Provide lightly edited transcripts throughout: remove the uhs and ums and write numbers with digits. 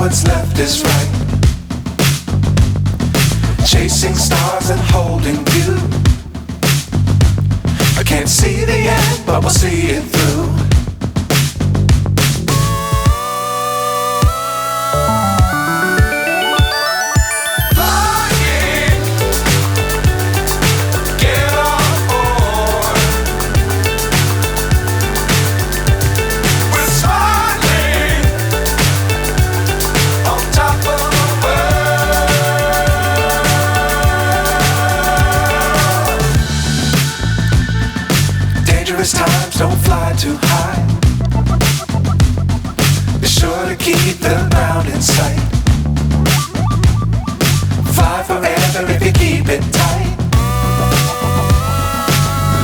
what's left is right. Chasing stars and holding you. I can't see the end, but we'll see it through. Times don't fly too high. Be sure to keep the ground in sight. Fly forever if you keep it tight.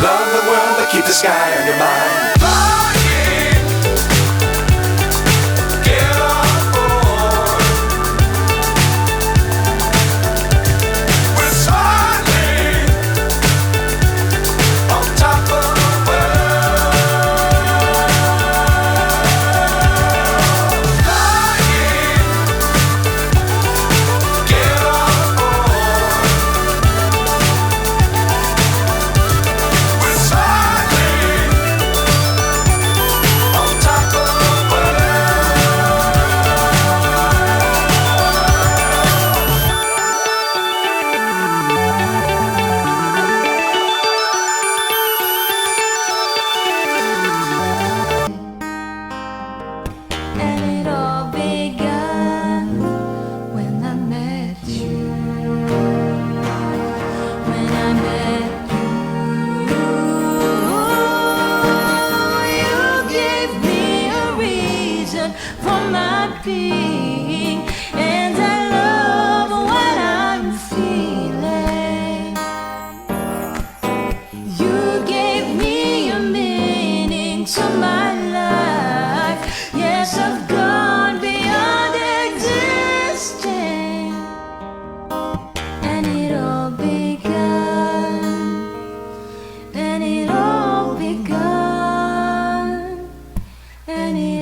Love the world but keep the sky on your mind. And I love what I'm feeling. You gave me a meaning to my life. Yes, I've gone beyond existing. And it all begun. And it all begun. And it